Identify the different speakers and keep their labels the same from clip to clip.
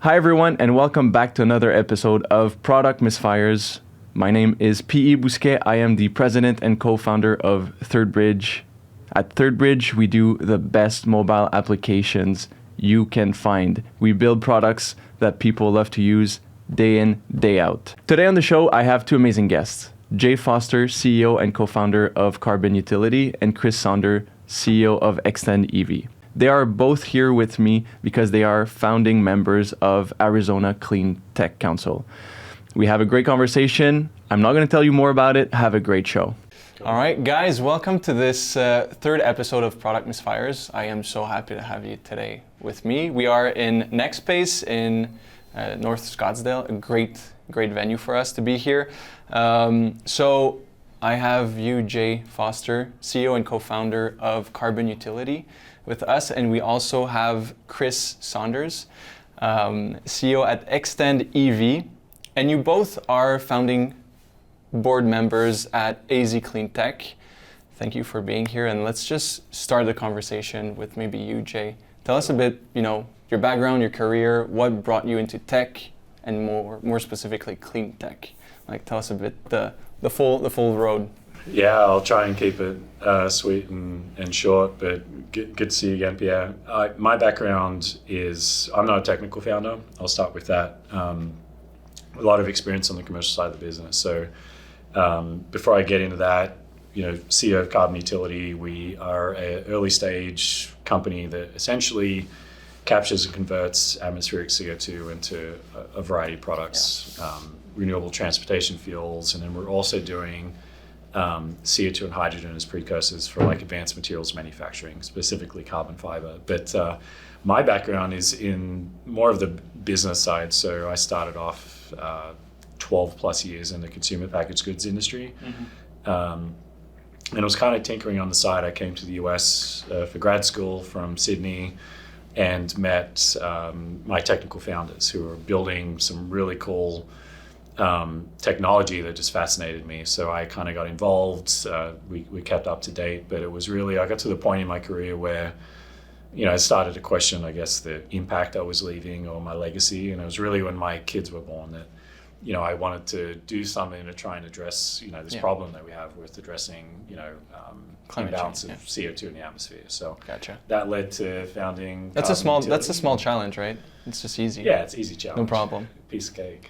Speaker 1: Hi everyone, and welcome back to another episode of Product Misfires. My name is P.E. Bousquet. I am the president and co-founder of Thirdbridge. At Thirdbridge, we do the best mobile applications you can find. We build products that people love to use day in, day out. Today on the show, I have two amazing guests. Jay Foster, CEO and co-founder of Carbon Utility, and Kris Saunders, CEO of Extend EV. They are both here with me because they are founding members of Arizona CleanTech Council. We have a great conversation. I'm not going to tell you more about it. Have a great show. All right, guys, welcome to this third episode of Product Misfires. I am so happy to have you today with me. We are in Next Space in North Scottsdale, a great venue for us to be here. So I have you, Jay Foster, CEO and co-founder of Carbon Utility, with us, and we also have Kris Saunders, CEO at Extend EV, and you both are founding board members at AZ CleanTech. Thank you for being here, and let's just start the conversation with maybe you, Jay. Tell us a bit, your background, your career, what brought you into tech, and more specifically clean tech. Like, tell us a bit the full road.
Speaker 2: Yeah, I'll try and keep it sweet and short, but good to see you again, Pierre. My background is, I'm not a technical founder. I'll start with that. A lot of experience on the commercial side of the business. So before I get into that, CEO of Carbon Utility, we are an early stage company that essentially captures and converts atmospheric CO2 into a variety of products, renewable transportation fuels, and then we're also doing CO2 and hydrogen as precursors for like advanced materials manufacturing, specifically carbon fiber. But my background is in more of the business side. So I started off 12 plus years in the consumer packaged goods industry. And I was kind of tinkering on the side. I came to the US for grad school from Sydney and met my technical founders who were building some really cool technology that just fascinated me. So I kind of got involved. We kept up to date, but it was really, I got to the point in my career where, I started to question, I guess, the impact I was leaving or my legacy. And it was really when my kids were born that, I wanted to do something to try and address, this problem that we have with addressing, imbalance of CO2 in the atmosphere. So
Speaker 1: Gotcha.
Speaker 2: That led to founding.
Speaker 1: That's a small challenge, right? It's just easy.
Speaker 2: Yeah, it's easy challenge.
Speaker 1: No problem.
Speaker 2: Piece of cake.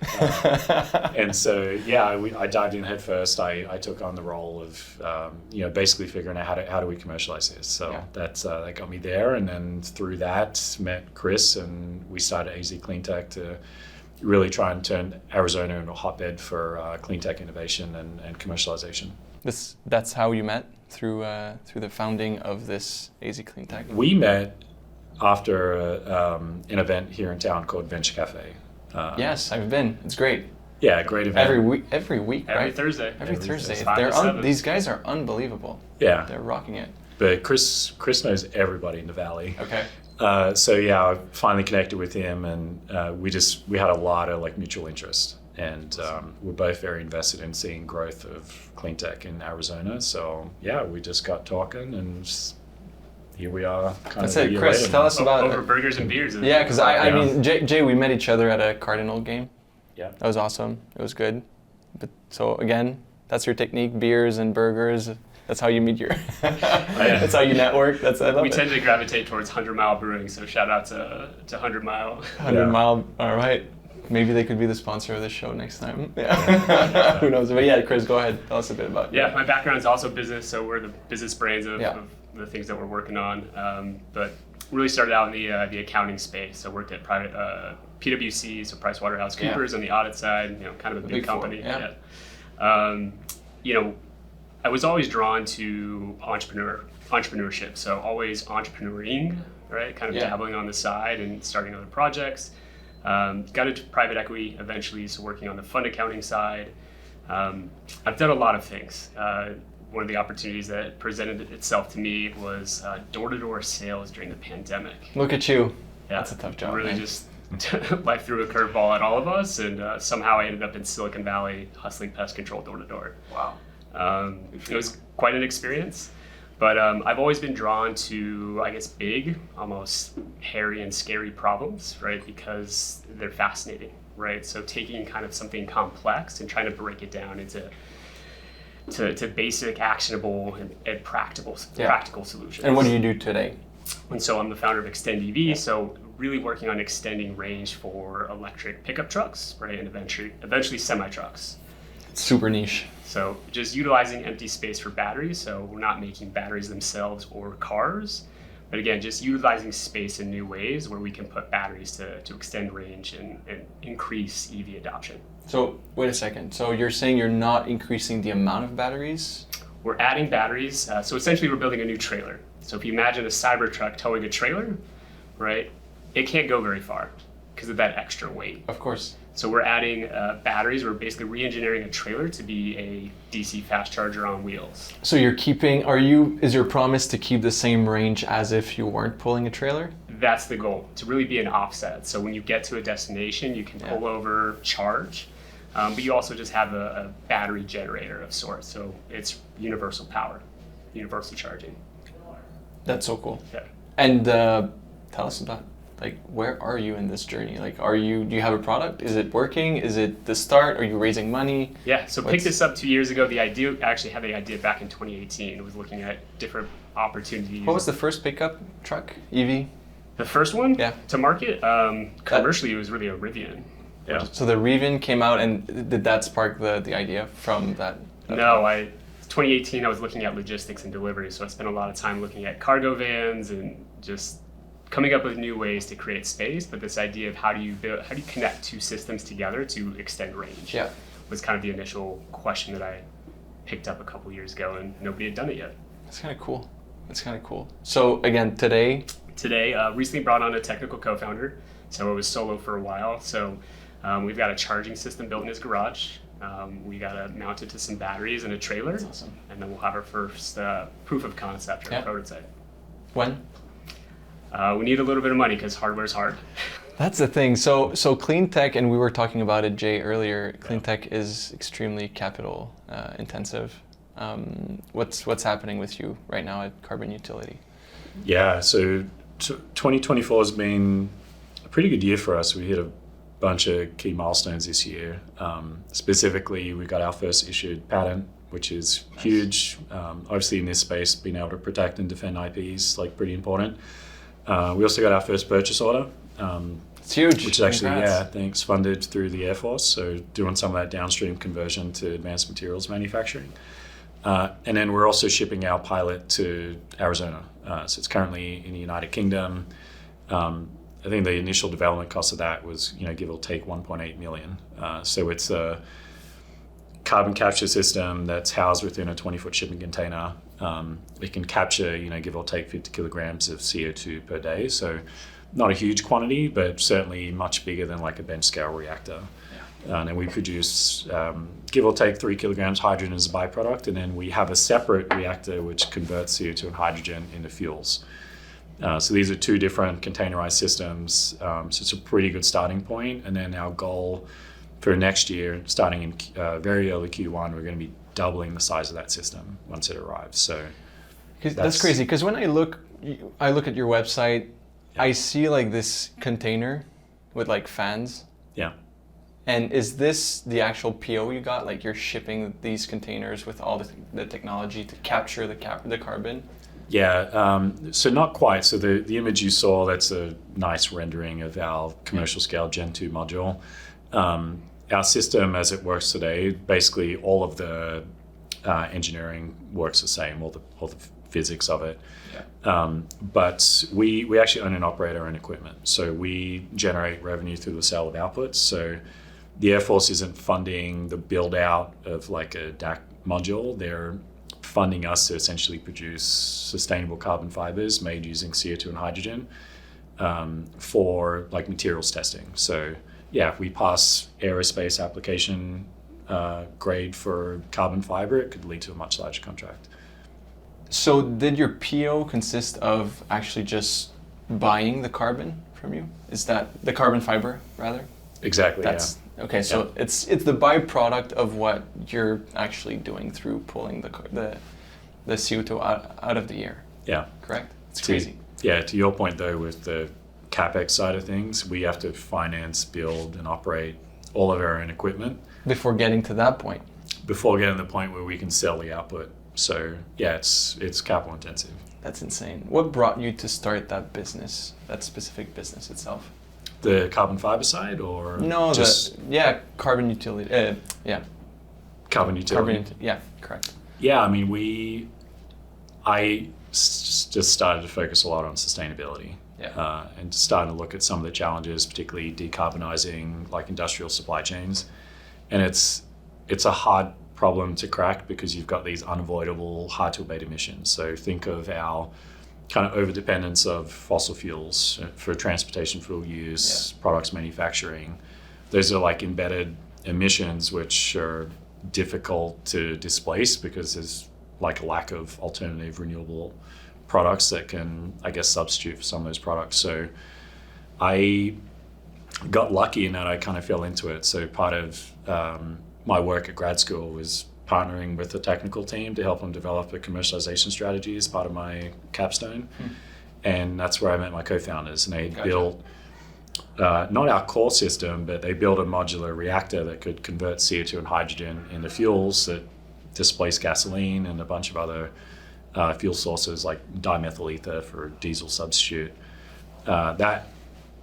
Speaker 2: And so, I dived in head first. I took on the role of, basically figuring out how do we commercialize this. So that got me there. And then through that, met Kris, and we started AZ CleanTech to really try and turn Arizona into a hotbed for clean tech innovation and commercialization.
Speaker 1: That's how you met, through the founding of this AZ CleanTech?
Speaker 2: We met after an event here in town called Venture Cafe.
Speaker 1: Yes, I've been. It's great.
Speaker 2: Yeah, great event.
Speaker 1: Every week, right?
Speaker 3: Every Thursday.
Speaker 1: Every Thursday.
Speaker 3: It's
Speaker 1: These guys are unbelievable.
Speaker 2: Yeah.
Speaker 1: They're rocking it.
Speaker 2: But Kris knows everybody in the Valley.
Speaker 1: Okay.
Speaker 2: I finally connected with him, and we had a lot of mutual interest, and we're both very invested in seeing growth of clean tech in Arizona. So we just got talking, and here we are.
Speaker 1: That's it, Kris. Tell us about
Speaker 3: over burgers and beers.
Speaker 1: Yeah, because I mean, Jay, we met each other at a Cardinal game.
Speaker 2: Yeah,
Speaker 1: that was awesome. It was good. But so again, that's your technique: beers and burgers. That's how you meet that's how you network.
Speaker 3: We tend to gravitate towards 100 Mile Brewing, so shout out to 100 Mile.
Speaker 1: 100 Mile, all right. Maybe they could be the sponsor of this show next time. Yeah. Who knows? But Kris, go ahead. Tell us a bit about
Speaker 3: it. My background is also business, so we're the business brains of the things that we're working on. But really started out in the accounting space. So worked at private PwC, so PricewaterhouseCoopers on the audit side, kind of a big company. I was always drawn to entrepreneurship, so always entrepreneuring, right? Kind of dabbling on the side and starting other projects. Got into private equity eventually, so working on the fund accounting side. I've done a lot of things. One of the opportunities that presented itself to me was door-to-door sales during the pandemic.
Speaker 1: Look at you. Yeah, that's a tough job.
Speaker 3: Really just life threw a curveball at all of us, and somehow I ended up in Silicon Valley hustling pest control door-to-door.
Speaker 2: Wow.
Speaker 3: It was quite an experience, but I've always been drawn to, I guess, big, almost hairy and scary problems, right? Because they're fascinating, right? So taking kind of something complex and trying to break it down into to basic, actionable, and practical solutions.
Speaker 1: And what do you do today?
Speaker 3: And so I'm the founder of Extend EV, so really working on extending range for electric pickup trucks, right, and eventually semi-trucks.
Speaker 1: Super niche.
Speaker 3: So just utilizing empty space for batteries, so we're not making batteries themselves or cars, but again, just utilizing space in new ways where we can put batteries to extend range and increase EV adoption.
Speaker 1: So wait a second, so you're saying you're not increasing the amount of batteries?
Speaker 3: We're adding batteries, so essentially we're building a new trailer. So if you imagine a Cybertruck towing a trailer, right, it can't go very far because of that extra weight.
Speaker 1: Of course.
Speaker 3: So we're adding batteries. We're basically re-engineering a trailer to be a DC fast charger on wheels.
Speaker 1: So is your promise to keep the same range as if you weren't pulling a trailer?
Speaker 3: That's the goal, to really be an offset. So when you get to a destination, you can pull over, charge, but you also just have a battery generator of sorts. So it's universal power, universal charging.
Speaker 1: That's so cool.
Speaker 3: Yeah.
Speaker 1: And tell us about, like, where are you in this journey? Like, do you have a product? Is it working? Is it the start? Are you raising money?
Speaker 3: Yeah, so picked this up 2 years ago. Actually had the idea back in 2018. It was looking at different opportunities.
Speaker 1: What was the first pickup truck, EV?
Speaker 3: The first one?
Speaker 1: Yeah.
Speaker 3: To market? Commercially, it was really a Rivian. Yeah.
Speaker 1: So the Rivian came out, and did that spark the idea from that?
Speaker 3: No, 2018, I was looking at logistics and delivery, so I spent a lot of time looking at cargo vans and just coming up with new ways to create space. But this idea of how do you connect two systems together to extend range was kind of the initial question that I picked up a couple years ago, and nobody had done it yet.
Speaker 1: That's kind of cool. So again, today,
Speaker 3: recently brought on a technical co-founder, so it was solo for a while. So we've got a charging system built in his garage. We got to mount it to some batteries and a trailer.
Speaker 1: That's awesome.
Speaker 3: And then we'll have our first proof of concept or prototype.
Speaker 1: When?
Speaker 3: We need a little bit of money because hardware's hard.
Speaker 1: That's the thing. So CleanTech, and we were talking about it, Jay, earlier. CleanTech is extremely capital intensive. What's happening with you right now at Carbon Utility?
Speaker 2: Yeah, so 2024 has been a pretty good year for us. We hit a bunch of key milestones this year. Specifically, we got our first issued patent, which is huge. Obviously, in this space, being able to protect and defend IP is like pretty important. We also got our first purchase order.
Speaker 1: It's huge.
Speaker 2: Which is actually, funded through the Air Force. So doing some of that downstream conversion to advanced materials manufacturing. And then we're also shipping our pilot to Arizona. So it's currently in the United Kingdom. I think the initial development cost of that was, give or take 1.8 million. So it's a carbon capture system that's housed within a 20-foot shipping container. It can capture, give or take 50 kilograms of CO2 per day. So not a huge quantity, but certainly much bigger than like a bench scale reactor. And then we produce, give or take 3 kilograms hydrogen as a byproduct. And then we have a separate reactor which converts CO2 and hydrogen into fuels. So these are two different containerized systems. So it's a pretty good starting point. And then our goal for next year, starting in very early Q1, we're going to be doubling the size of that system once it arrives. So
Speaker 1: that's crazy. Because when I look at your website, I see like this container with like fans.
Speaker 2: Yeah.
Speaker 1: And is this the actual PO you got? Like you're shipping these containers with all the technology to capture the carbon?
Speaker 2: Yeah, so not quite. So the image you saw, that's a nice rendering of our commercial scale Gen 2 module. Our system as it works today, basically all of the engineering works the same, all the physics of it. Yeah. But we actually own and operate our own equipment. So we generate revenue through the sale of outputs. So the Air Force isn't funding the build out of like a DAC module. They're funding us to essentially produce sustainable carbon fibers made using CO2 and hydrogen for like materials testing. So yeah, if we pass aerospace application grade for carbon fiber, it could lead to a much larger contract.
Speaker 1: So did your PO consist of actually just buying the carbon from you? Is that the carbon fiber rather?
Speaker 2: Exactly.
Speaker 1: Okay, so it's the byproduct of what you're actually doing through pulling the CO2 out of the air.
Speaker 2: Yeah.
Speaker 1: Correct? It's crazy.
Speaker 2: To your point though, with the CapEx side of things. We have to finance, build, and operate all of our own equipment
Speaker 4: Before getting to that point.
Speaker 2: before getting to the point where we can sell the output. So yeah, it's capital intensive.
Speaker 4: That's insane. What brought you to start that business, that specific business itself?
Speaker 2: The carbon fiber side, or
Speaker 4: No,
Speaker 2: just
Speaker 4: carbon utility.
Speaker 2: carbon utility?
Speaker 4: Yeah, correct.
Speaker 2: Yeah, I mean, just started to focus a lot on sustainability.
Speaker 4: Yeah.
Speaker 2: And starting to look at some of the challenges, particularly decarbonizing like industrial supply chains. And it's a hard problem to crack because you've got these unavoidable, hard to abate emissions. So think of our kind of overdependence of fossil fuels for transportation fuel use, products manufacturing. Those are like embedded emissions which are difficult to displace because there's like a lack of alternative renewable products that can, I guess, substitute for some of those products. So I got lucky in that I kind of fell into it. So part of my work at grad school was partnering with the technical team to help them develop a commercialization strategy as part of my capstone. And that's where I met my co-founders. And they built, not our core system, but they built a modular reactor that could convert CO2 and hydrogen into fuels that displace gasoline and a bunch of other fuel sources like dimethyl ether for diesel substitute. That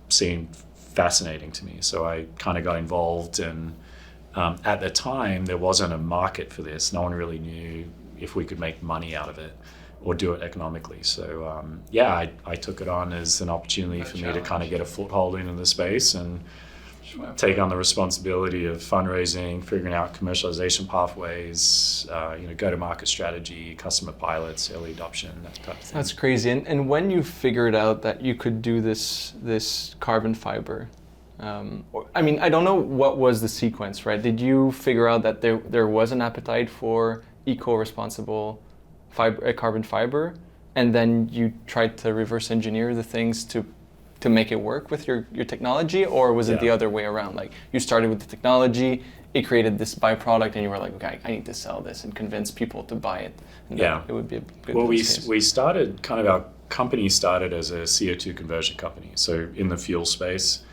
Speaker 2: seemed fascinating to me. So I kind of got involved, and at the time there wasn't a market for this. No one really knew if we could make money out of it or do it economically. So I took it on as an opportunity for me to kind of get a foothold into the space and take on the responsibility of fundraising, figuring out commercialization pathways, go-to-market strategy, customer pilots, early adoption, that type of thing.
Speaker 4: That's crazy. And when you figured out that you could do this carbon fiber, I don't know what was the sequence, right? Did you figure out that there was an appetite for eco-responsible carbon fiber, and then you tried to reverse engineer the things to make it work with your technology, or was it the other way around? Like you started with the technology, it created this byproduct, and you were like, okay, I need to sell this and convince people to buy it. And it would be a good case.
Speaker 2: We started our company started as a CO2 conversion company, so in the fuel space.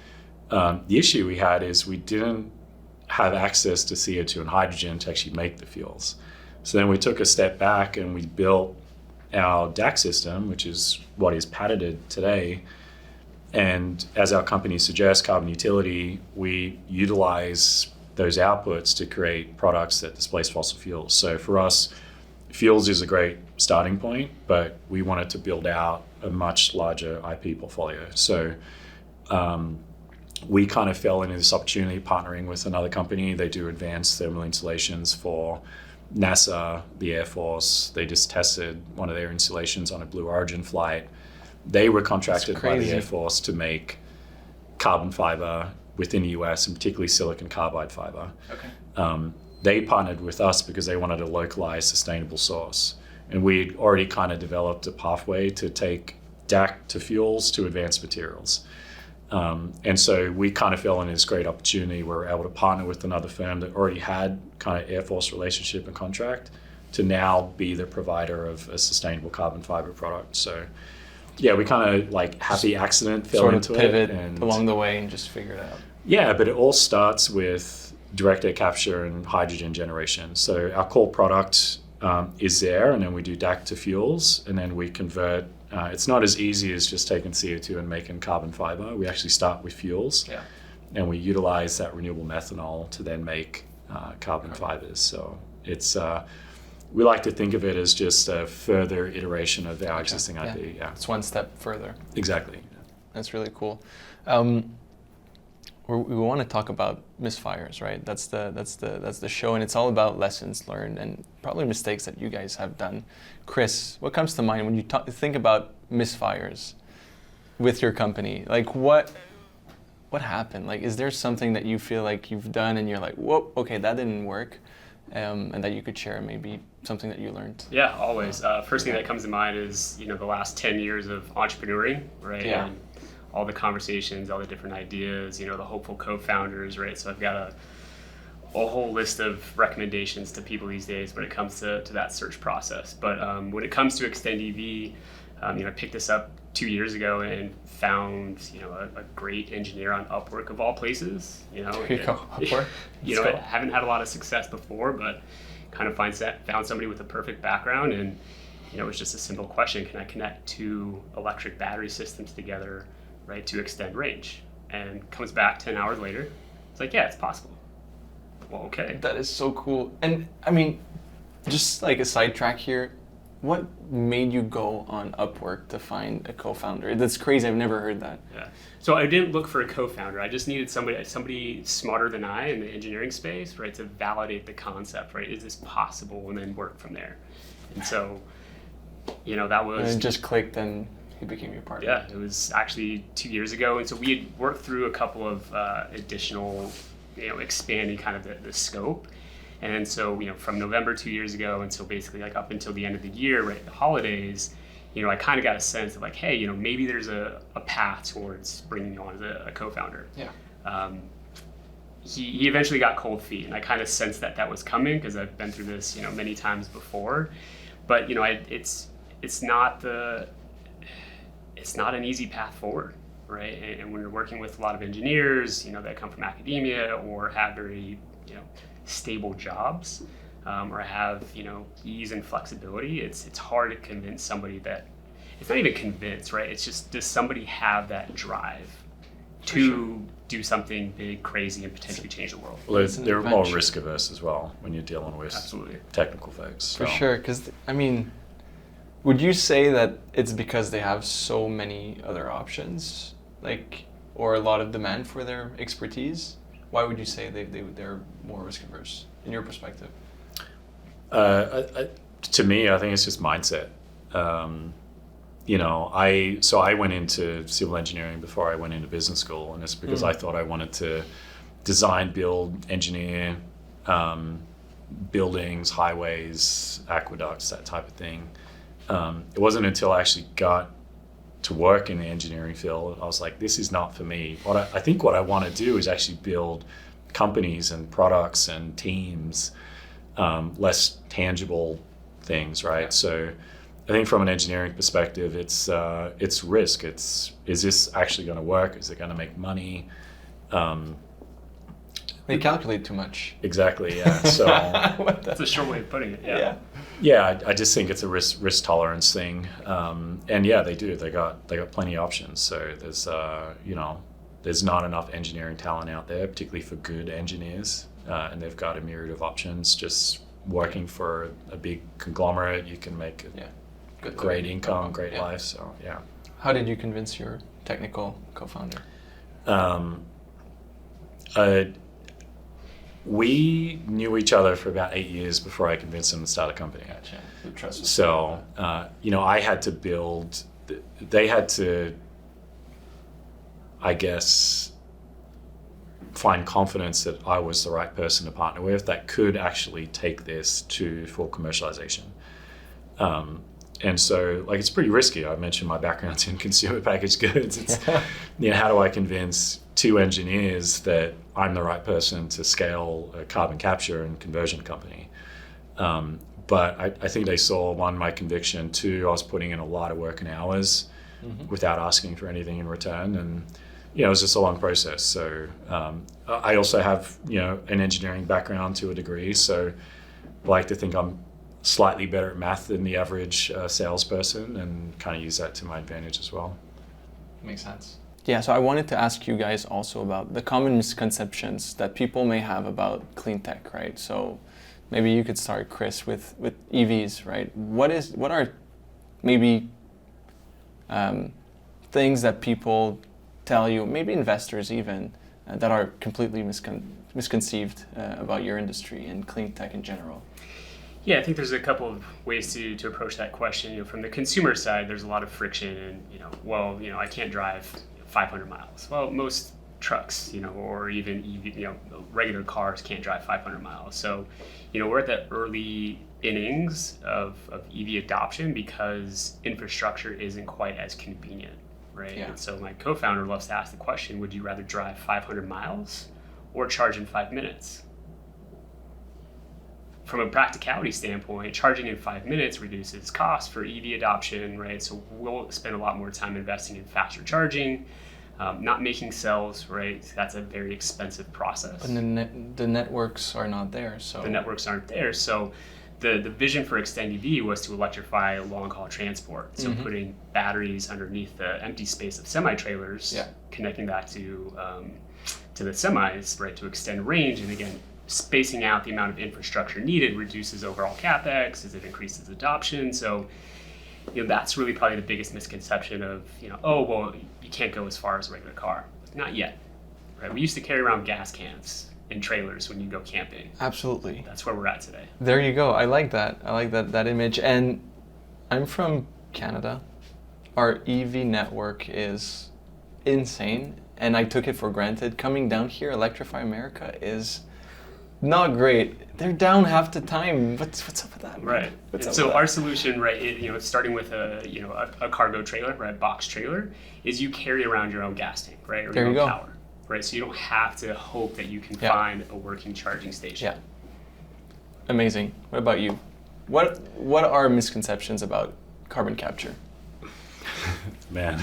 Speaker 2: The issue we had is we didn't have access to CO2 and hydrogen to actually make the fuels. So then we took a step back and we built our DAC system, which is what is patented today. And as our company suggests, carbon utility, we utilize those outputs to create products that displace fossil fuels. So for us, fuels is a great starting point, but we wanted to build out a much larger IP portfolio. So we kind of fell into this opportunity partnering with another company. They do advanced thermal installations for NASA, the Air Force. They just tested one of their installations on a Blue Origin flight. They were contracted by the Air Force to make carbon fiber within the US, and particularly silicon carbide fiber.
Speaker 4: Okay.
Speaker 2: They partnered with us because they wanted a localized, sustainable source. And we'd already kind of developed a pathway to take DAC to fuels to advanced materials. And so we kind of fell into this great opportunity where we're able to partner with another firm that already had kind of Air Force relationship and contract to now be the provider of a sustainable carbon fiber product. So yeah, we kind of like happy accident fell into it. Sort of
Speaker 4: pivot along the way and just figure it out.
Speaker 2: Yeah, but it all starts with direct air capture and hydrogen generation. So our core product is there, and then we do DAC to fuels, and then we convert. It's not as easy as just taking CO2 and making carbon fiber. We actually start with fuels, and we utilize that renewable methanol to then make carbon fibers. So it's we like to think of it as just a further iteration of our existing IP. Yeah,
Speaker 4: it's one step further.
Speaker 2: Exactly.
Speaker 4: That's really cool. We want to talk about misfires, right? That's the show, and it's all about lessons learned and probably mistakes that you guys have done. Kris, what comes to mind when you think about misfires with your company? Like what happened? Like, is there something that you feel like you've done and you're like, whoa, okay, that didn't work, and that you could share, maybe something that you learned?
Speaker 3: Yeah, always. First thing that comes to mind is the last 10 years of entrepreneuring, right?
Speaker 4: Yeah.
Speaker 3: And all the conversations, all the different ideas, the hopeful co-founders, right? So I've got a whole list of recommendations to people these days when it comes to that search process. But when it comes to Extend EV, I picked this up 2 years ago and found, a great engineer on Upwork of all places.
Speaker 4: There you go, Upwork.
Speaker 3: I haven't had a lot of success before, but kind of found somebody with a perfect background, and it was just a simple question: can I connect two electric battery systems together, right, to extend range? And comes back 10 hours later. It's like, yeah, it's possible. Well, okay.
Speaker 4: That is so cool. And I mean, just like a sidetrack here, what made you go on Upwork to find a co-founder? That's crazy. I've never heard that.
Speaker 3: Yeah. So I didn't look for a co-founder. I just needed somebody smarter than I in the engineering space, right, to validate the concept, right? Is this possible? And then work from there. And so, that was...
Speaker 4: And it just clicked and he became your partner.
Speaker 3: Yeah, it was actually 2 years ago. And so we had worked through a couple of additional, expanding kind of the scope. And so, from November 2 years ago until basically like up until the end of the year, right, the holidays, I kind of got a sense of like, hey, maybe there's a path towards bringing you on as a co-founder.
Speaker 4: Yeah.
Speaker 3: He eventually got cold feet, and I kind of sensed that was coming because I've been through this, many times before. But, it's not an easy path forward, right? And when you're working with a lot of engineers, that come from academia or have very, stable jobs, or have, ease and flexibility, it's hard to convince somebody that, it's not even convince, right? It's just, does somebody have that drive to do something big, crazy, and potentially change the world?
Speaker 2: Well, they're more risk averse as well when you're dealing with
Speaker 3: Absolutely.
Speaker 2: technical folks. So.
Speaker 4: For sure, because, would you say that it's because they have so many other options, or a lot of demand for their expertise? Why would you say they're more risk averse in your perspective?
Speaker 2: To me, I think it's just mindset. I went into civil engineering before I went into business school, and it's because I thought I wanted to design, build, engineer buildings, highways, aqueducts, that type of thing. It wasn't until I actually got to work in the engineering field, I was like, this is not for me. I think what I want to do is actually build companies and products and teams, less tangible things, right? So I think from an engineering perspective, it's risk. Is this actually going to work? Is it going to make money?
Speaker 4: They calculate too much.
Speaker 2: Exactly, yeah. So
Speaker 3: that's a short way of putting it. Yeah.
Speaker 2: Yeah, I just think it's a risk tolerance thing, and yeah, they do. They got plenty of options. So there's not enough engineering talent out there, particularly for good engineers, and they've got a myriad of options. Just working for a big conglomerate, you can make a great income, great life. So yeah.
Speaker 4: How did you convince your technical co-founder?
Speaker 2: We knew each other for about 8 years before I convinced him to start a company.
Speaker 4: Gotcha. The trust was
Speaker 2: so, I had to they had to, I guess, find confidence that I was the right person to partner with that could actually take this to full commercialization. And so, it's pretty risky. I mentioned my background's in consumer packaged goods. It's, how do I convince two engineers that I'm the right person to scale a carbon capture and conversion company? But I think they saw, one, my conviction, two, I was putting in a lot of work and hours without asking for anything in return. And, it was just a long process. So I also have, an engineering background to a degree. So I like to think I'm slightly better at math than the average salesperson, and kind of use that to my advantage as well.
Speaker 4: Makes sense. Yeah, so I wanted to ask you guys also about the common misconceptions that people may have about clean tech, right? So maybe you could start, Kris, with EVs, right? What are maybe things that people tell you, maybe investors even, that are completely misconceived about your industry and clean tech in general?
Speaker 3: Yeah, I think there's a couple of ways to approach that question. From the consumer side, there's a lot of friction, and I can't drive 500 miles. Well, most trucks, or even EV, regular cars can't drive 500 miles. So, we're at the early innings of EV adoption because infrastructure isn't quite as convenient, right?
Speaker 4: Yeah.
Speaker 3: And so my co-founder loves to ask the question, would you rather drive 500 miles or charge in 5 minutes? from a practicality standpoint, charging in 5 minutes reduces cost for EV adoption, right? So we'll spend a lot more time investing in faster charging, not making cells, right? That's a very expensive process.
Speaker 4: And the networks are not there, so.
Speaker 3: The networks aren't there. So the vision for Extend EV was to electrify long-haul transport. So putting batteries underneath the empty space of semi-trailers, connecting that to the semis, right, to extend range. And again, spacing out the amount of infrastructure needed reduces overall capex as it increases adoption. So, that's really probably the biggest misconception of, oh, well, you can't go as far as a regular car. Not yet, right? We used to carry around gas cans in trailers when you go camping.
Speaker 4: Absolutely.
Speaker 3: That's where we're at today.
Speaker 4: There you go. I like that. I like that image. And I'm from Canada. Our EV network is insane, and I took it for granted. Coming down here, Electrify America is not great. They're down half the time. What's up with that, man?
Speaker 3: Right. So our solution, right, starting with a cargo trailer, right, box trailer, is you carry around your own gas tank, right, or
Speaker 4: there
Speaker 3: your
Speaker 4: you
Speaker 3: own
Speaker 4: go.
Speaker 3: power, right? So you don't have to hope that you can find a working charging station.
Speaker 4: Yeah. Amazing. What about you? What are misconceptions about carbon capture?
Speaker 2: Man,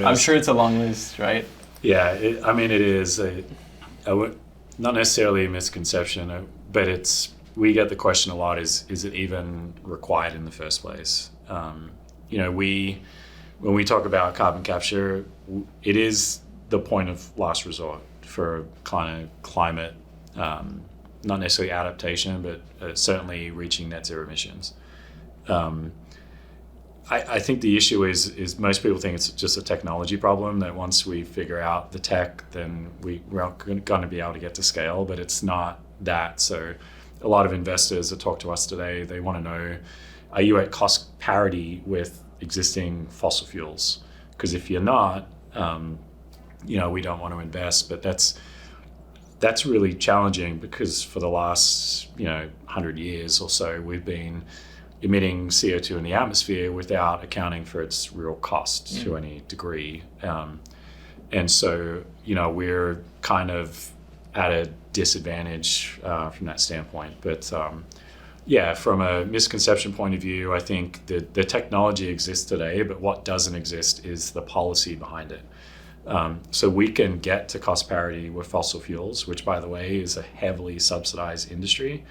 Speaker 4: I'm sure it's a long list, right?
Speaker 2: Yeah, it is not necessarily a misconception, but we get the question a lot: is it even required in the first place? When we talk about carbon capture, it is the point of last resort for kind of climate, not necessarily adaptation, but certainly reaching net zero emissions. I think the issue is most people think it's just a technology problem, that once we figure out the tech, then we're going to be able to get to scale, but it's not that. So a lot of investors that talk to us today, they want to know, are you at cost parity with existing fossil fuels? Because if you're not, we don't want to invest. But that's really challenging, because for the last 100 years or so, we've been emitting CO2 in the atmosphere without accounting for its real cost to any degree. And so, we're kind of at a disadvantage from that standpoint. But from a misconception point of view, I think that the technology exists today, but what doesn't exist is the policy behind it. So we can get to cost parity with fossil fuels, which, by the way, is a heavily subsidized industry.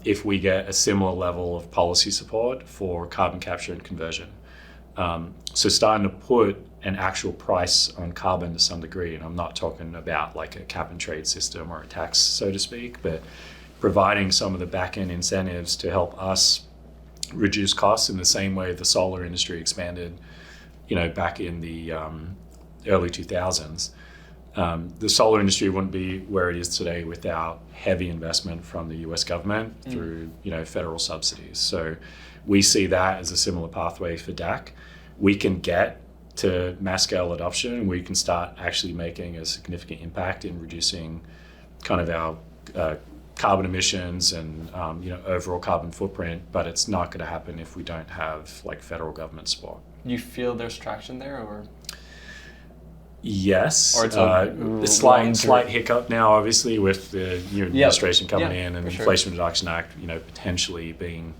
Speaker 2: If we get a similar level of policy support for carbon capture and conversion. So starting to put an actual price on carbon to some degree, and I'm not talking about like a cap and trade system or a tax, so to speak, but providing some of the back-end incentives to help us reduce costs in the same way the solar industry expanded, back in the early 2000s. The solar industry wouldn't be where it is today without heavy investment from the US government through federal subsidies. So we see that as a similar pathway for DAC. We can get to mass scale adoption. We can start actually making a significant impact in reducing kind of our carbon emissions and overall carbon footprint, but it's not going to happen if we don't have like federal government support.
Speaker 4: You feel there's traction there, or?
Speaker 2: Yes,
Speaker 4: or it's
Speaker 2: a slight hiccup now, obviously, with the new administration coming in and the Inflation Reduction Act, potentially being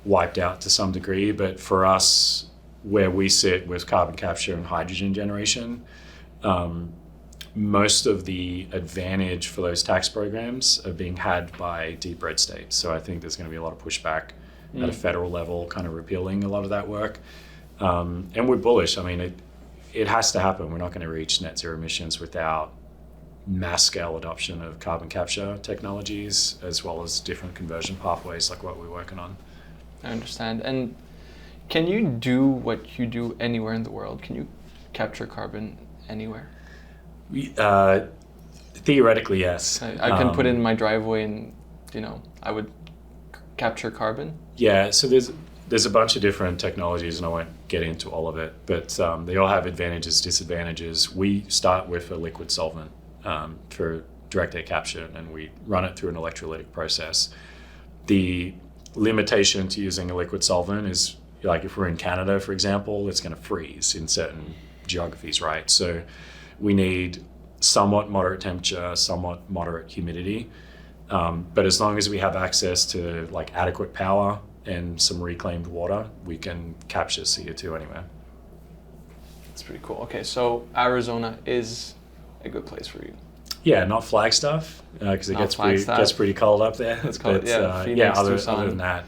Speaker 2: wiped out to some degree. But for us, where we sit with carbon capture and hydrogen generation, most of the advantage for those tax programs are being had by deep red states. So I think there's going to be a lot of pushback at a federal level, kind of repealing a lot of that work. And we're bullish. I mean, it has to happen. We're not going to reach net zero emissions without mass scale adoption of carbon capture technologies, as well as different conversion pathways like what we're working on.
Speaker 4: I understand. And can you do what you do anywhere in the world? Can you capture carbon anywhere?
Speaker 2: Theoretically, yes.
Speaker 4: I can put it in my driveway and, I would capture carbon?
Speaker 2: Yeah, so there's a bunch of different technologies, and I won't get into all of it, but they all have advantages, disadvantages. We start with a liquid solvent for direct air capture, and we run it through an electrolytic process. The limitation to using a liquid solvent is, like if we're in Canada, for example, it's going to freeze in certain geographies, right? So we need somewhat moderate temperature, somewhat moderate humidity. But as long as we have access to like adequate power and some reclaimed water, we can capture CO2 anywhere.
Speaker 4: That's pretty cool. Okay, so Arizona is a good place for you.
Speaker 2: Yeah, not Flagstaff, because it gets pretty cold up there.
Speaker 4: It's cold,
Speaker 2: Phoenix, other than that,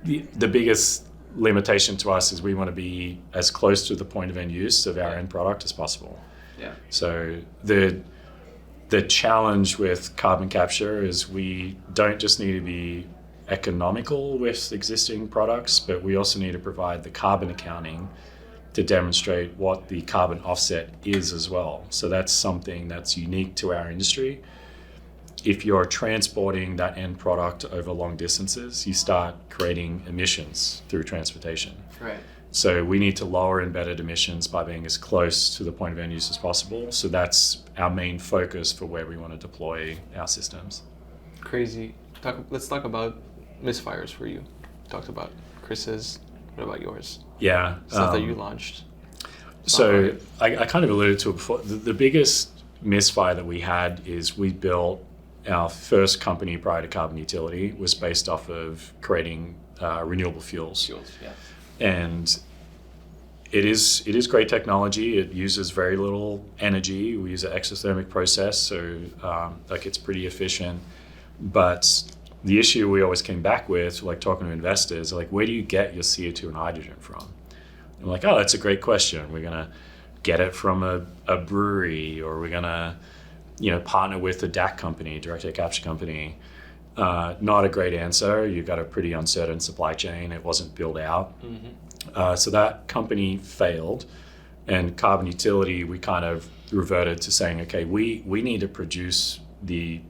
Speaker 2: the biggest limitation to us is we want to be as close to the point of end use of our end product as possible.
Speaker 4: Yeah.
Speaker 2: So the challenge with carbon capture is we don't just need to be economical with existing products, but we also need to provide the carbon accounting to demonstrate what the carbon offset is as well. So that's something that's unique to our industry. If you're transporting that end product over long distances, you start creating emissions through transportation.
Speaker 4: Right.
Speaker 2: So we need to lower embedded emissions by being as close to the point of end use as possible. So that's our main focus for where we want to deploy our systems.
Speaker 4: Crazy. Let's talk about misfires for you. Talked about Kris's. What about yours?
Speaker 2: Yeah.
Speaker 4: Stuff that you launched.
Speaker 2: So I kind of alluded to it before. The biggest misfire that we had is we built our first company prior to carbon utility was based off of creating renewable fuels.
Speaker 4: Yeah.
Speaker 2: And it is great technology. It uses very little energy. We use an exothermic process, so it's pretty efficient. But the issue we always came back with, like talking to investors, like where do you get your CO2 and hydrogen from? And we're like, oh, that's a great question. We're gonna get it from a brewery, or we're gonna, partner with a DAC company, direct air capture company. Not a great answer. You've got a pretty uncertain supply chain. It wasn't built out. Mm-hmm. So that company failed, and carbon utility, we kind of reverted to saying, okay, we need to produce the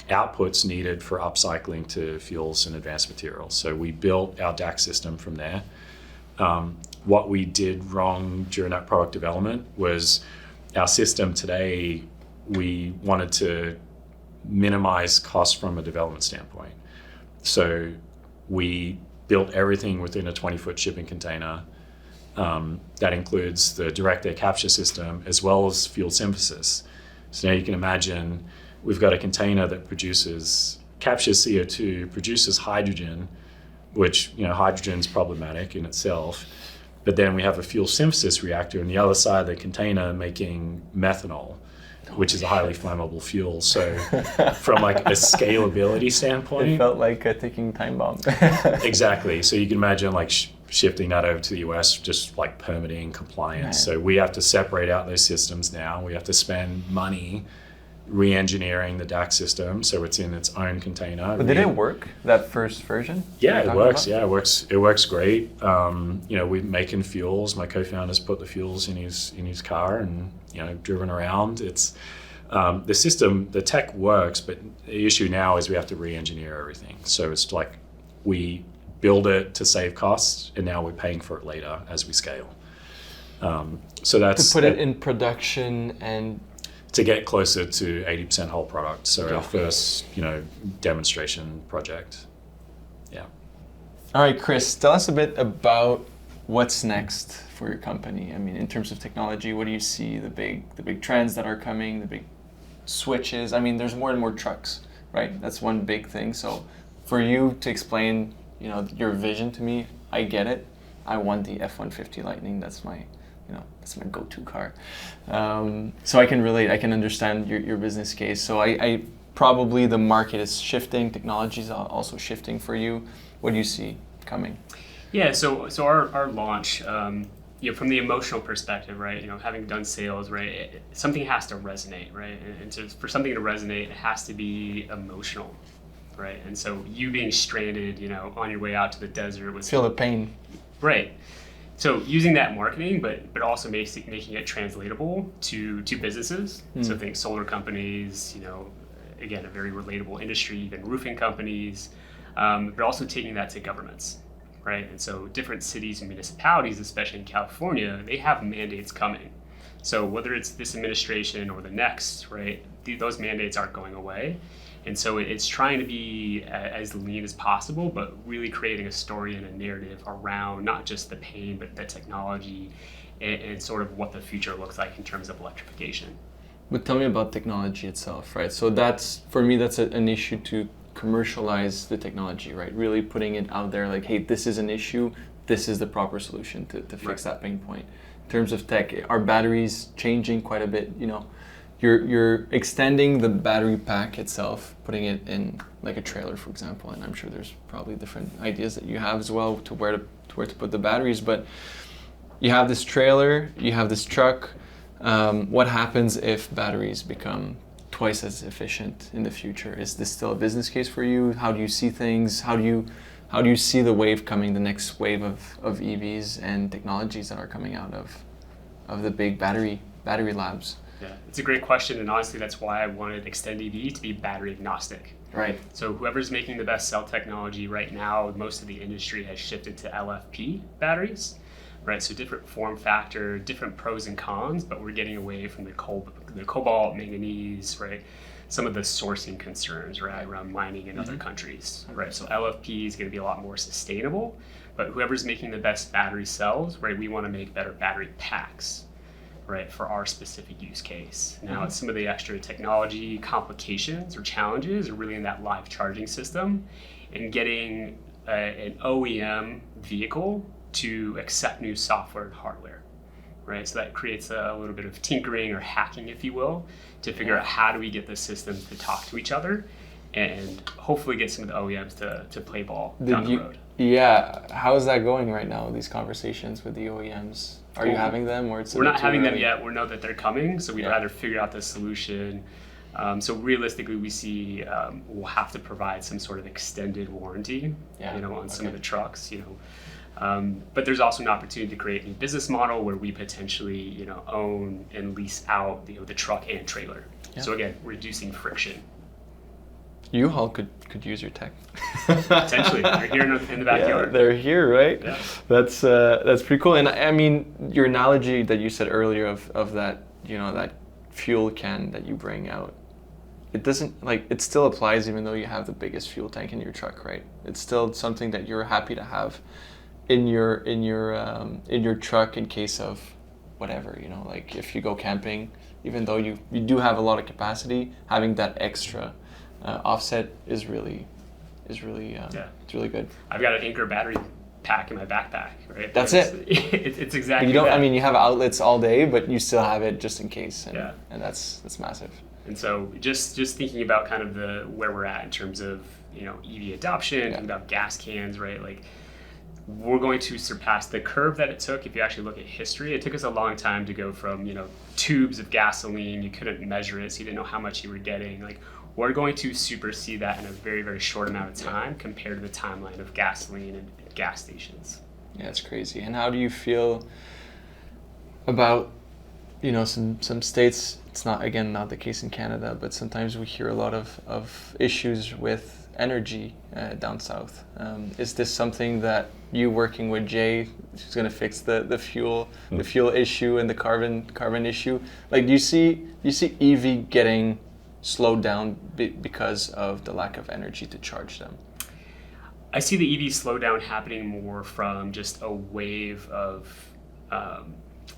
Speaker 2: outputs needed for upcycling to fuels and advanced materials. So we built our DAC system from there. What we did wrong during that product development was our system today, we wanted to minimize cost from a development standpoint. So we built everything within a 20-foot shipping container. That includes the direct air capture system as well as fuel synthesis. So now you can imagine we've got a container that captures CO2, produces hydrogen, which, hydrogen's problematic in itself. But then we have a fuel synthesis reactor on the other side of the container making methanol, which is a highly flammable fuel. So from like a scalability standpoint,
Speaker 4: it felt like a ticking time bomb.
Speaker 2: Exactly. So you can imagine like shifting that over to the US, just like permitting compliance. Right. So we have to separate out those systems now. We have to spend money re-engineering the DAC system so it's in its own container.
Speaker 4: But did it work, that first version?
Speaker 2: Yeah, it works. Yeah, it works great. We're making fuels. My co-founders put the fuels in his car and driven around. It's the system, the tech works, but the issue now is we have to re-engineer everything. So it's like we build it to save costs, and now we're paying for it later as we scale. So that's
Speaker 4: to put it in production and
Speaker 2: to get closer to 80% whole product. So our first, demonstration project. Yeah.
Speaker 4: All right, Kris, tell us a bit about what's next for your company. I mean, in terms of technology, what do you see the big trends that are coming, the big switches? I mean, there's more and more trucks, right? That's one big thing. So for you to explain, your vision to me, I get it. I want the F-150 Lightning. That's my go-to car. So I can relate, I can understand your business case. So I probably the market is shifting, technology is also shifting for you. What do you see coming?
Speaker 3: Yeah, so our launch, from the emotional perspective, right, having done sales, right, something has to resonate, right? And so for something to resonate, it has to be emotional, right? And so you being stranded, on your way out to the desert with
Speaker 4: feel the pain.
Speaker 3: Right. So using that marketing, but also making it translatable to businesses. So think solar companies, again, a very relatable industry, even roofing companies, but also taking that to governments, right? And so different cities and municipalities, especially in California, they have mandates coming. So whether it's this administration or the next, right, those mandates aren't going away. And so it's trying to be as lean as possible, but really creating a story and a narrative around not just the pain, but the technology and sort of what the future looks like in terms of electrification.
Speaker 4: But tell me about technology itself, right? So that's, for me, that's an issue to commercialize the technology, right? Really putting it out there like, hey, this is an issue, this is the proper solution to fix that pain point. In terms of tech, are batteries changing quite a bit? You know, you're extending the battery pack itself, putting it in like a trailer, for example, and I'm sure there's probably different ideas that you have as well to where to put the batteries, but you have this trailer, you have this truck. What happens if batteries become twice as efficient in the future? Is this still a business case for you? How do you see things? How do you see the wave coming, the next wave of EVs and technologies that are coming out of the big battery labs?
Speaker 3: Yeah, it's a great question, and honestly, that's why I wanted Extend EV to be battery agnostic.
Speaker 4: Right.
Speaker 3: So whoever's making the best cell technology right now, most of the industry has shifted to LFP batteries. Right, so different form factor, different pros and cons, but we're getting away from the cobalt, manganese, right? Some of the sourcing concerns, right, around mining in other countries, right? So LFP is going to be a lot more sustainable, but whoever's making the best battery cells, right, we want to make better battery packs, right, for our specific use case. Now, some of the extra technology complications or challenges are really in that live charging system and getting an OEM vehicle to accept new software and hardware, right? So that creates a little bit of tinkering or hacking, if you will, to figure out how do we get the systems to talk to each other and hopefully get some of the OEMs to play ball down the road.
Speaker 4: Yeah, how is that going right now, these conversations with the OEMs? Are you having them, or
Speaker 3: we're not having them yet? We know that they're coming, so we'd rather figure out the solution. So realistically, we see we'll have to provide some sort of extended warranty, on some of the trucks, but there's also an opportunity to create a new business model where we potentially, own and lease out the truck and trailer. Yeah. So again, reducing friction. U-Haul
Speaker 4: could use your tech.
Speaker 3: Potentially, they're here in the backyard.
Speaker 4: Yeah, they're here, right?
Speaker 3: Yeah.
Speaker 4: That's pretty cool. And I mean, your analogy that you said earlier of that, that fuel can that you bring out, it doesn't it still applies even though you have the biggest fuel tank in your truck, right? It's still something that you're happy to have in your truck in case of whatever, like if you go camping, even though you do have a lot of capacity, having that extra offset is really it's really good.
Speaker 3: I've got an Anchor battery pack in my backpack, right?
Speaker 4: That's it.
Speaker 3: It's exactly.
Speaker 4: You don't.
Speaker 3: That.
Speaker 4: I mean, you have outlets all day, but you still have it just in case, and that's massive.
Speaker 3: And so, just thinking about kind of where we're at in terms of EV adoption, thinking about gas cans, right? Like, we're going to surpass the curve that it took. If you actually look at history, it took us a long time to go from tubes of gasoline, you couldn't measure it, so you didn't know how much you were getting. Like, we're going to supersede that in a very, very short amount of time compared to the timeline of gasoline and gas stations.
Speaker 4: Yeah, it's crazy. And how do you feel about some states? It's not the case in Canada, but sometimes we hear a lot of issues with energy down south. Is this something that you, working with Jay, who's going to fix the fuel issue and the carbon issue? Like, do you see EV getting slowed down because of the lack of energy to charge them?
Speaker 3: I see the EV slowdown happening more from just a wave of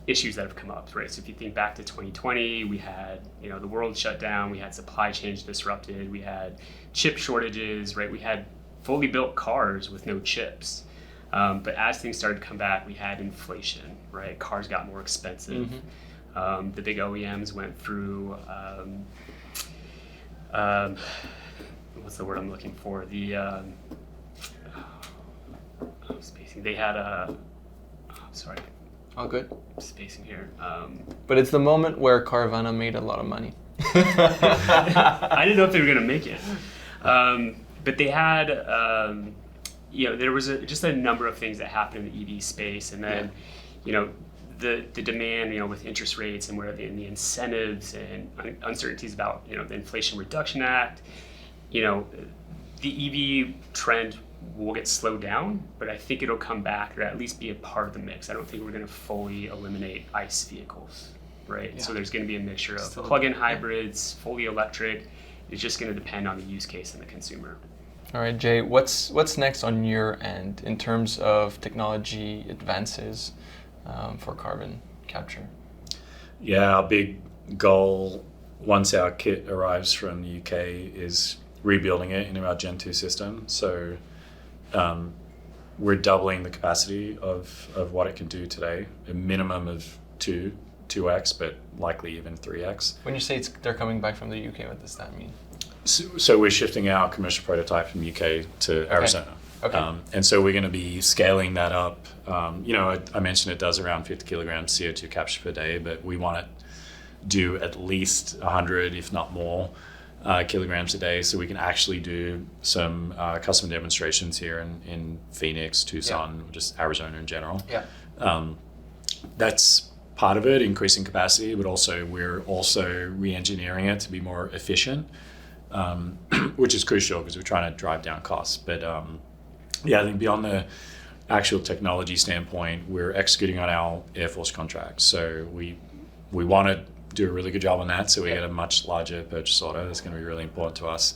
Speaker 3: issues that have come up, right? So if you think back to 2020, we had, the world shut down, we had supply chains disrupted, we had chip shortages, right? We had fully built cars with no chips. But as things started to come back, we had inflation, right? Cars got more expensive. Mm-hmm. The big OEMs went through, what's the word I'm looking for? Spacing. They had sorry.
Speaker 4: All good.
Speaker 3: Spacing here.
Speaker 4: But it's the moment where Carvana made a lot of money.
Speaker 3: I didn't know if they were going to make it. But they had, there was just a number of things that happened in the EV space. And then, the demand, with interest rates and the incentives and uncertainties about, the Inflation Reduction Act, the EV trend will get slowed down, but I think it'll come back or at least be a part of the mix. I don't think we're going to fully eliminate ICE vehicles, right? Yeah. So there's going to be a mixture of plug-in hybrids, fully electric. It's just going to depend on the use case and the consumer.
Speaker 4: All right, Jay, what's next on your end in terms of technology advances for carbon capture?
Speaker 2: Yeah, our big goal once our kit arrives from the UK, is rebuilding it into our Gen 2 system. So we're doubling the capacity of what it can do today, a minimum of 2x, but likely even 3x.
Speaker 4: When you say they're coming back from the UK, what does that mean?
Speaker 2: So we're shifting our commercial prototype from UK to Arizona.
Speaker 4: Okay.
Speaker 2: And so we're going to be scaling that up. I mentioned it does around 50 kilograms CO2 capture per day, but we want to do at least 100, if not more, kilograms a day, so we can actually do some customer demonstrations here in Phoenix, Tucson, just Arizona in general.
Speaker 4: Yeah.
Speaker 2: That's part of it, increasing capacity, but also we're re-engineering it to be more efficient, which is crucial because we're trying to drive down costs. But I think beyond the actual technology standpoint, we're executing on our Air Force contract. So we want to do a really good job on that, so we get a much larger purchase order. That's going to be really important to us.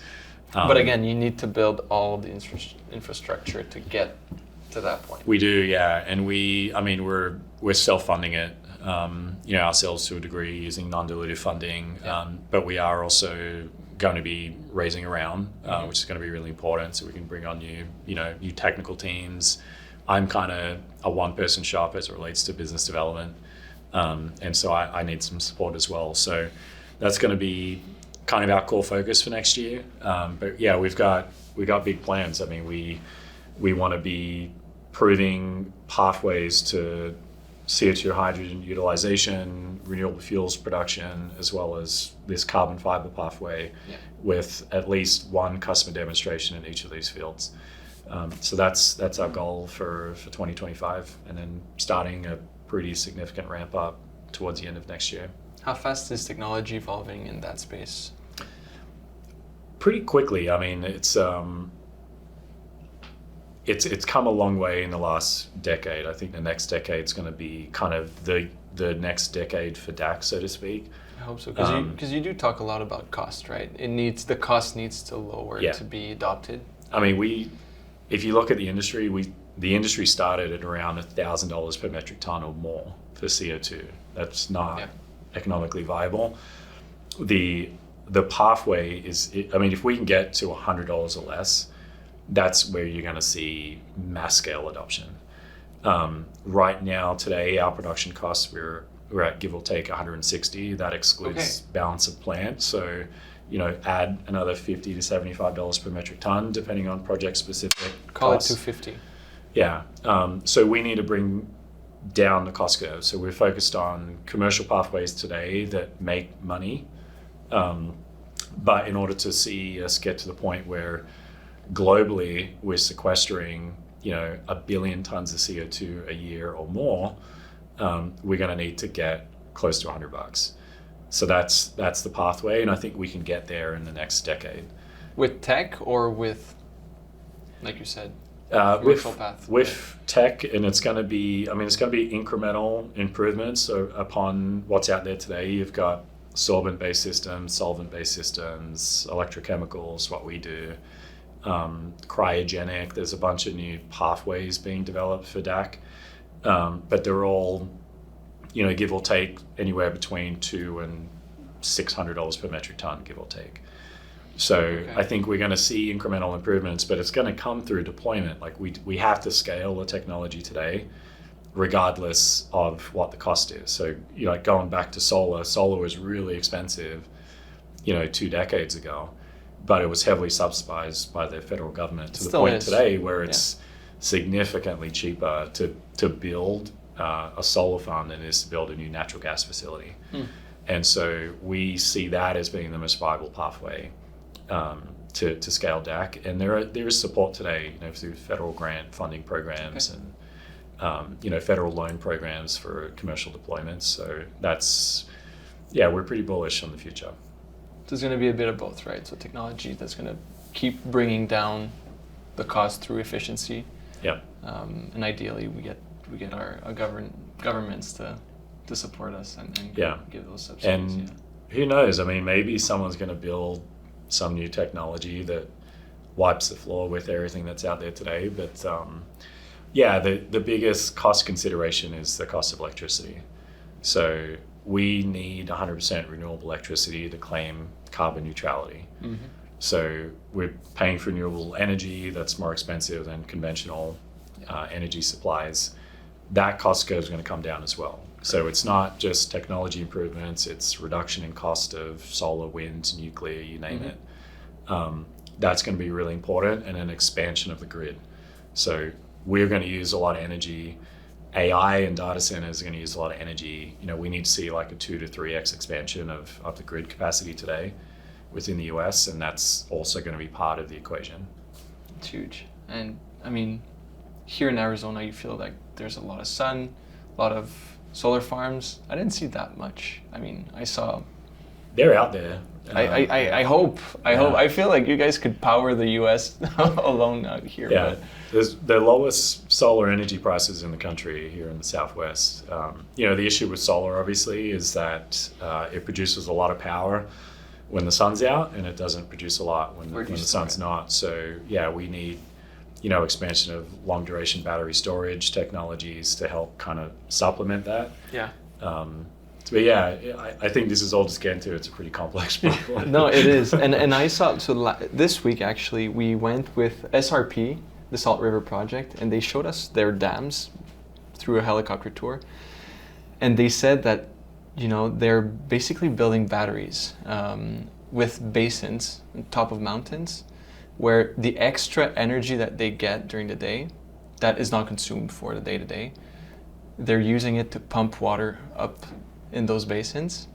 Speaker 4: But again, you need to build all the infrastructure to get to that point.
Speaker 2: We do, yeah, and we're self-funding it, ourselves to a degree, using non-dilutive funding. But we are also going to be raising around, which is going to be really important, so we can bring on new technical teams. I'm kind of a one-person shop as it relates to business development. And so I need some support as well. So that's going to be kind of our core focus for next year. But yeah, we've got big plans. I mean, we want to be proving pathways to CO2 hydrogen utilization, renewable fuels production, as well as this carbon fiber pathway with at least one customer demonstration in each of these fields. So that's our goal for 2025, and then starting a pretty significant ramp up towards the end of next year.
Speaker 4: How fast is technology evolving in that space?
Speaker 2: Pretty quickly. I mean, it's come a long way in the last decade. I think the next decade is going to be kind of the next decade for DAC, so to speak.
Speaker 4: I hope so, because you do talk a lot about cost, right? The cost needs to lower to be adopted.
Speaker 2: I mean, if you look at the industry, the industry started at around $1,000 per metric ton or more for CO2. That's not economically viable. The pathway is, if we can get to $100 or less, that's where you're going to see mass scale adoption. Right now, today, our production costs, we're at give or take 160. That excludes balance of plant. So, add another $50 to $75 per metric ton, depending on project specific
Speaker 4: Call
Speaker 2: costs.
Speaker 4: it 250.
Speaker 2: Yeah. So we need to bring down the cost curve. So we're focused on commercial pathways today that make money. But in order to see us get to the point where globally we're sequestering, 1 billion tons of CO2 a year or more, we're going to need to get close to $100. So that's the pathway, and I think we can get there in the next decade.
Speaker 4: With tech or with, like you said, commercial path?
Speaker 2: With tech, and it's going to be incremental improvements upon what's out there today. You've got sorbent-based systems, solvent-based systems, electrochemicals, what we do, cryogenic. There's a bunch of new pathways being developed for DAC, but they're all, give or take anywhere between $200 and $600 per metric ton, give or take. So I think we're going to see incremental improvements, but it's going to come through deployment. Like we have to scale the technology today, regardless of what the cost is. So going back to solar was really expensive, 2 decades ago, but it was heavily subsidized by the federal government to the point today where it's significantly cheaper to build a solar farm than it is to build a new natural gas facility. And so we see that as being the most viable pathway to scale DAC, and there is support today, through federal grant funding programs and federal loan programs for commercial deployments. So we're pretty bullish on the future.
Speaker 4: There's going to be a bit of both, right? So technology that's going to keep bringing down the cost through efficiency.
Speaker 2: Yeah.
Speaker 4: And ideally, we get our governments to support us and give those subsidies.
Speaker 2: And who knows? Maybe someone's going to build some new technology that wipes the floor with everything that's out there today. But the biggest cost consideration is the cost of electricity. So we need 100% renewable electricity to claim carbon neutrality. So we're paying for renewable energy that's more expensive than conventional energy supplies. That cost curve is going to come down as well. So it's not just technology improvements, it's reduction in cost of solar, wind, nuclear, you name it. That's going to be really important, and an expansion of the grid. So we're going to use a lot of energy. AI and data centers are going to use a lot of energy. We need to see like a 2 to 3x expansion of the grid capacity today within the US, and that's also going to be part of the equation.
Speaker 4: It's huge. And I mean, here in Arizona, you feel like there's a lot of sun, a lot of solar farms. I didn't see that much. I mean, I saw...
Speaker 2: They're out there.
Speaker 4: I hope. I feel like you guys could power the US alone out here.
Speaker 2: Yeah,
Speaker 4: But
Speaker 2: there's the lowest solar energy prices in the country here in the Southwest. The issue with solar, obviously, is that it produces a lot of power when the sun's out, and it doesn't produce a lot when the sun's not. So yeah, we need expansion of long duration battery storage technologies to help kind of supplement that.
Speaker 4: yeah.
Speaker 2: But yeah, I think this is all just getting to. It's a pretty complex problem.
Speaker 4: No, it is. And I saw, this week actually, we went with SRP, the Salt River Project, and they showed us their dams through a helicopter tour. And they said that, they're basically building batteries with basins on top of mountains, where the extra energy that they get during the day, that is not consumed for the day-to-day, they're using it to pump water up in those basins,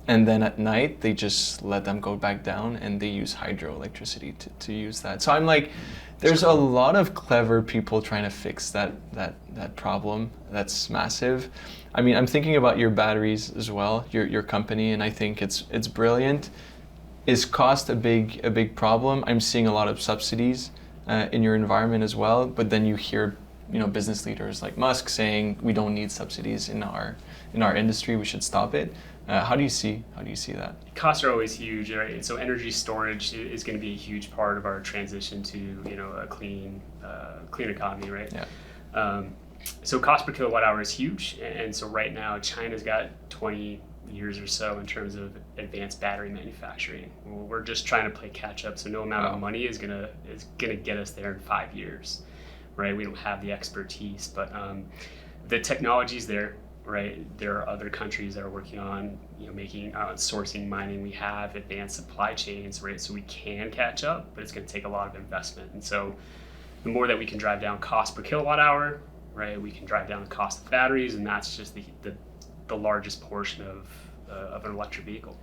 Speaker 4: and then at night they just let them go back down, and they use hydroelectricity to use that. So I'm like, there's a lot of clever people trying to fix that problem that's massive. I mean, I'm thinking about your batteries as well, your company, and I think it's brilliant. Is cost a big problem? I'm seeing a lot of subsidies in your environment as well, but then you hear business leaders like Musk saying we don't need subsidies in our industry, we should stop it. How do you see that?
Speaker 3: Costs are always huge, right? So energy storage is going to be a huge part of our transition to a clean economy, right?
Speaker 4: Yeah.
Speaker 3: So cost per kilowatt hour is huge, and so right now China's got 20 years or so in terms of advanced battery manufacturing. Well, we're just trying to play catch up, so no amount of money is gonna get us there in 5 years, right? We don't have the expertise, but the technology's there, right? There are other countries that are working on making sourcing, mining. We have advanced supply chains, right? So we can catch up, but it's going to take a lot of investment. And so the more that we can drive down cost per kilowatt hour, right, we can drive down the cost of batteries, and that's just the largest portion of an electric vehicle.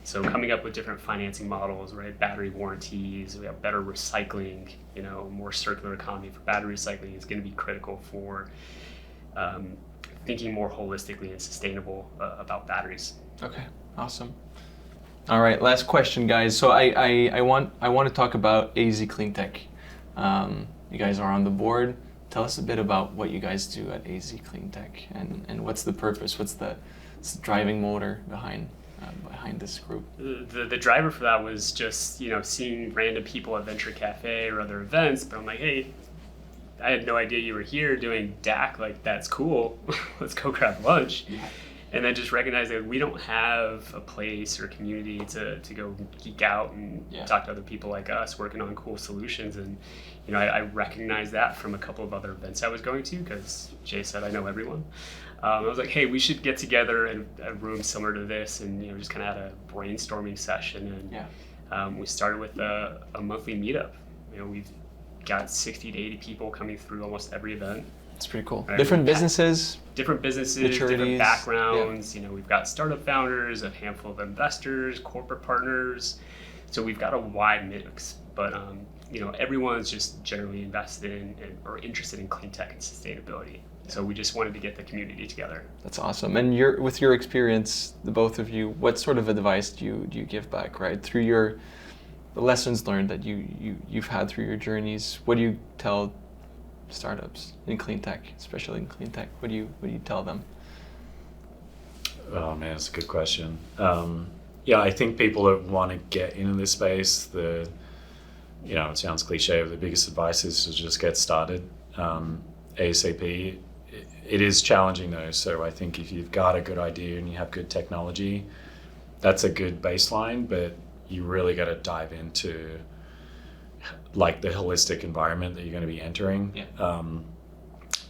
Speaker 3: So coming up with different financing models, right, battery warranties, we have better recycling, more circular economy for battery recycling is going to be critical for thinking more holistically and sustainable about batteries.
Speaker 4: Okay, awesome. All right, last question, guys. So I want to talk about AZ CleanTech. You guys are on the board. Tell us a bit about what you guys do at AZ CleanTech, and what's the purpose? What's the driving motor behind this group?
Speaker 3: The driver for that was just seeing random people at Venture Cafe or other events, but I'm like, hey, I had no idea you were here doing DAC. Like, that's cool. Let's go grab lunch. Yeah. And then just recognize that we don't have a place or community to go geek out and talk to other people like us working on cool solutions. And I recognize that from a couple of other events I was going to, because Jay said I know everyone. I was like, hey, we should get together in a room similar to this, and just kind of had a brainstorming session. And we started with a monthly meetup. We've got 60 to 80 people coming through almost every event.
Speaker 4: It's pretty cool.
Speaker 3: Right?
Speaker 4: Different businesses,
Speaker 3: different backgrounds. We've got startup founders, a handful of investors, corporate partners. So we've got a wide mix, but everyone's just generally invested in or interested in clean tech and sustainability. So we just wanted to get the community together.
Speaker 4: That's awesome. And with your experience, the both of you, what sort of advice do you give back, right? Through the lessons learned that you've had through your journeys, what do you tell startups in clean tech, especially in clean tech? What do you tell them?
Speaker 2: Oh man, that's a good question. I think people that want to get into this space, it sounds cliche, but the biggest advice is to just get started ASAP. it is challenging though. So I think if you've got a good idea and you have good technology, that's a good baseline, but you really got to dive into like the holistic environment that you're going to be entering.
Speaker 4: Yeah.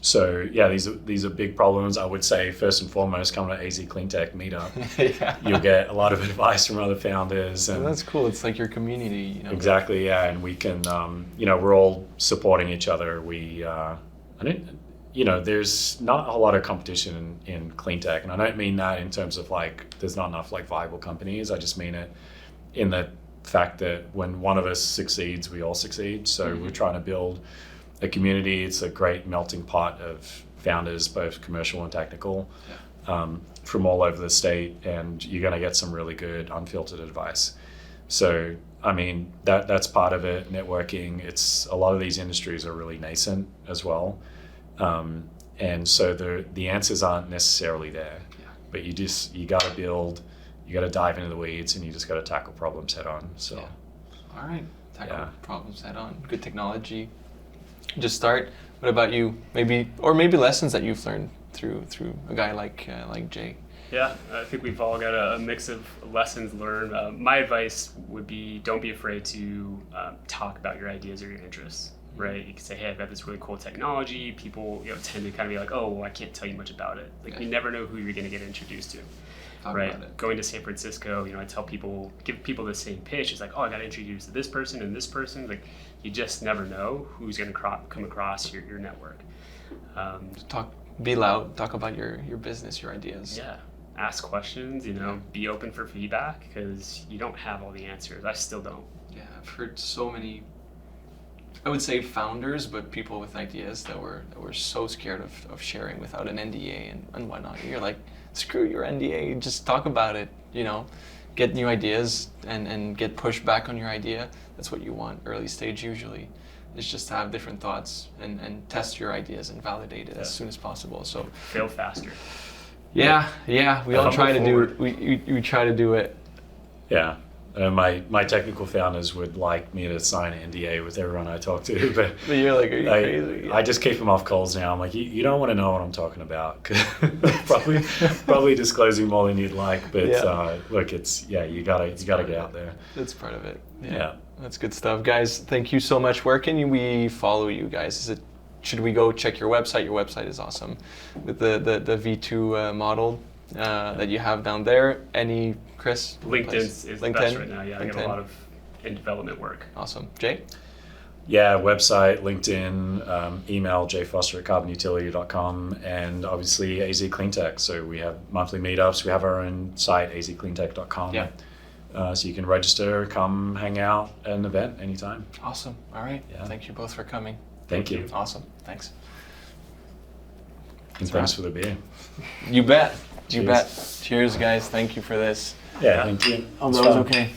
Speaker 2: So yeah, these are big problems. I would say first and foremost, come to AZ CleanTech meetup.
Speaker 4: Yeah.
Speaker 2: You'll get a lot of advice from other founders. And
Speaker 4: that's cool. It's like your community, you know.
Speaker 2: Exactly, yeah, and we can, we're all supporting each other. There's not a whole lot of competition in clean tech, and I don't mean that in terms of like there's not enough like viable companies. I just mean it in the fact that when one of us succeeds, we all succeed. So we're trying to build a community. It's a great melting pot of founders, both commercial and technical, from all over the state, and you're going to get some really good unfiltered advice. So I mean that's part of it. Networking. It's a lot of these industries are really nascent as well. And so the answers aren't necessarily there, but you got to build, you got to dive into the weeds, and you just got to tackle problems head on. So,
Speaker 4: all right, problems head on. Good technology. Just start. What about you? Maybe lessons that you've learned through a guy like Jay.
Speaker 3: Yeah, I think we've all got a mix of lessons learned. My advice would be don't be afraid to talk about your ideas or your interests. Right, you can say, "Hey, I've got this really cool technology." People, tend to kind of be like, "Oh, well, I can't tell you much about it." Like, you never know who you're going to get introduced to. Right, going to San Francisco, I tell people, give people the same pitch. It's like, "Oh, I got introduced to this person and this person." Like, you just never know who's going to come across your network.
Speaker 4: Be loud. Talk about your business, your ideas.
Speaker 3: Yeah, ask questions. Be open for feedback because you don't have all the answers. I still don't.
Speaker 4: Yeah, I've heard so many. I would say founders, but people with ideas that were so scared of sharing without an NDA and whatnot. You're like, screw your NDA, just talk about it, get new ideas and get pushed back on your idea. That's what you want early stage usually, is just to have different thoughts and test your ideas and validate it as soon as possible. So
Speaker 3: fail faster.
Speaker 4: Yeah, we all try to do it. We try to do it.
Speaker 2: Yeah. My technical founders would like me to sign an NDA with everyone I talk to, but
Speaker 4: you're like, are you crazy?
Speaker 2: I just keep them off calls now. I'm like, you don't want to know what I'm talking about. probably disclosing more than you'd like, but look, it's you gotta get out there.
Speaker 4: That's part of it.
Speaker 2: Yeah.
Speaker 4: That's good stuff, guys. Thank you so much. Where can we follow you guys? Should we go check your website? Your website is awesome with the V2 model that you have down there. Any Kris?
Speaker 3: LinkedIn is the best right now. Yeah, I got a lot of in development work.
Speaker 4: Awesome. Jay?
Speaker 2: Yeah, website, LinkedIn, email jfoster@carbonutility.com, and obviously AZ CleanTech. So we have monthly meetups. We have our own site, azcleantech.com.
Speaker 4: Yeah.
Speaker 2: So you can register, come hang out at an event anytime.
Speaker 4: Awesome. All right. Yeah. Thank you both for coming.
Speaker 2: Thank you.
Speaker 4: Awesome. Thanks.
Speaker 2: And thanks for the beer.
Speaker 4: You bet.
Speaker 2: Cheers.
Speaker 4: You bet. Cheers, guys. Thank you for this.
Speaker 2: Yeah, thank you.
Speaker 4: Oh, that was okay.